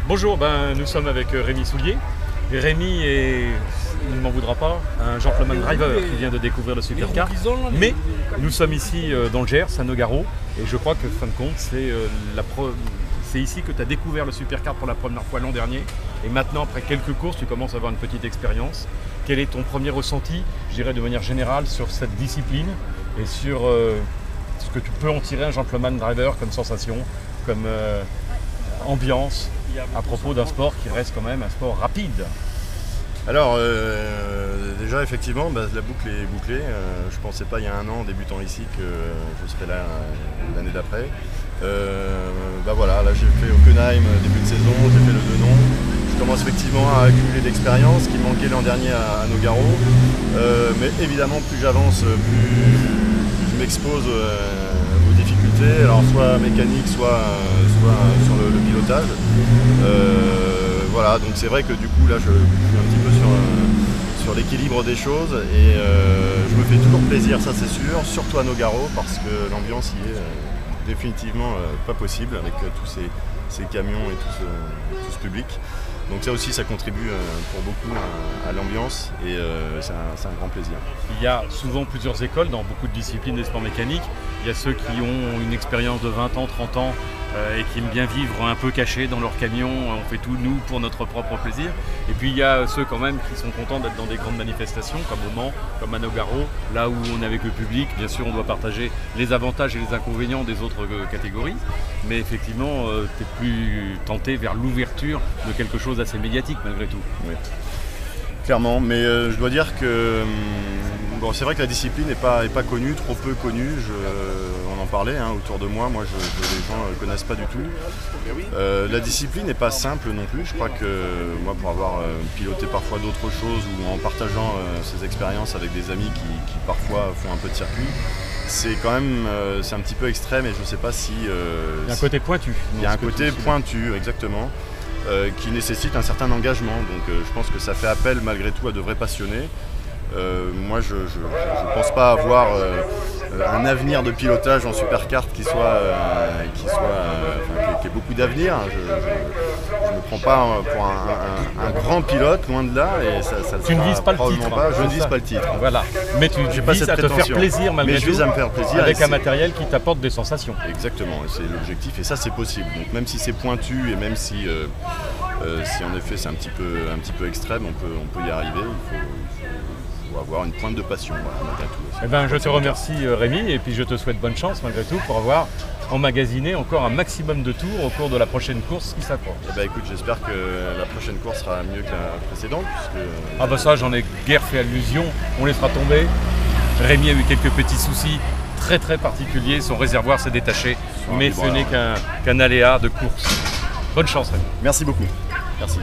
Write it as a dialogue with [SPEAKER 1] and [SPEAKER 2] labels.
[SPEAKER 1] Bonjour, nous sommes avec Rémi Soulier. Rémi est, il ne m'en voudra pas, un gentleman driver qui vient de découvrir le supercar. Mais nous sommes ici dans le Gers, à Nogaro, et je crois que, fin de compte, c'est ici que tu as découvert le supercar pour la première fois l'an dernier. Et maintenant, après quelques courses, tu commences à avoir une petite expérience. Quel est ton premier ressenti, je dirais de manière générale, sur cette discipline et sur ce que tu peux en tirer un gentleman driver comme sensation, comme ambiance, à propos d'un sport qui reste quand même un sport rapide?
[SPEAKER 2] Alors déjà effectivement la boucle est bouclée. Je ne pensais pas il y a un an en débutant ici que je serais là l'année d'après. Voilà, là j'ai fait Hockenheim début de saison, j'ai fait le Denon. Je commence effectivement à accumuler d'expérience qui me manquait l'an dernier à Nogaro. Mais évidemment plus j'avance, plus je m'expose aux difficultés, alors soit mécanique, soit sur le pilotage. Voilà, donc c'est vrai que du coup là je suis un petit peu sur l'équilibre des choses et je me fais toujours plaisir, ça c'est sûr, surtout à Nogaro parce que l'ambiance y est définitivement pas possible avec tous ces camions et tout ce public. Donc ça aussi ça contribue pour beaucoup à l'ambiance et c'est un grand plaisir.
[SPEAKER 1] Il y a souvent plusieurs écoles dans beaucoup de disciplines des sports mécaniques. Il y a ceux qui ont une expérience de 20 ans, 30 ans et qui aiment bien vivre un peu cachés dans leur camion. On fait tout nous pour notre propre plaisir. Et puis il y a ceux quand même qui sont contents d'être dans des grandes manifestations comme au Mans, comme à Nogaro, là où on est avec le public. Bien sûr on doit partager les avantages et les inconvénients des autres catégories. Mais effectivement tu es plus tenté vers l'ouverture de quelque chose assez médiatique malgré tout.
[SPEAKER 2] Oui. Clairement, mais je dois dire que c'est vrai que la discipline n'est pas connue, trop peu connue. On en parlait autour de moi, les gens ne connaissent pas du tout. La discipline n'est pas simple non plus. Je crois que moi, pour avoir piloté parfois d'autres choses ou en partageant ces expériences avec des amis qui parfois font un peu de circuit, c'est quand même c'est un petit peu extrême et je ne sais pas si...
[SPEAKER 1] il y a un côté pointu.
[SPEAKER 2] Il y a un côté pointu, exactement. Qui nécessite un certain engagement. Donc je pense que ça fait appel malgré tout à de vrais passionnés. Moi je ne pense pas avoir un avenir de pilotage en superkart qui ait beaucoup d'avenir. Je ne me prends pas pour un grand pilote, loin de là. Et
[SPEAKER 1] tu ne vises pas le titre.
[SPEAKER 2] Je ne vise pas le titre.
[SPEAKER 1] Voilà. Mais tu vises à te faire plaisir malgré tout.
[SPEAKER 2] Mais je vise à me faire plaisir
[SPEAKER 1] avec un matériel qui t'apporte des sensations.
[SPEAKER 2] Exactement, c'est l'objectif et ça c'est possible. Donc même si c'est pointu et même si en effet c'est un petit peu extrême, on peut y arriver. Il faut avoir une pointe de passion. Voilà,
[SPEAKER 1] je te remercie Rémi et puis je te souhaite bonne chance malgré tout pour avoir emmagasiné encore un maximum de tours au cours de la prochaine course qui s'approche.
[SPEAKER 2] Écoute, j'espère que la prochaine course sera mieux que la précédente. Puisque...
[SPEAKER 1] ça j'en ai guère fait allusion, on les fera tomber. Rémi a eu quelques petits soucis très particuliers, son réservoir s'est détaché, mais ce n'est qu'un aléa de course. Bonne chance Rémi.
[SPEAKER 2] Merci beaucoup. Merci.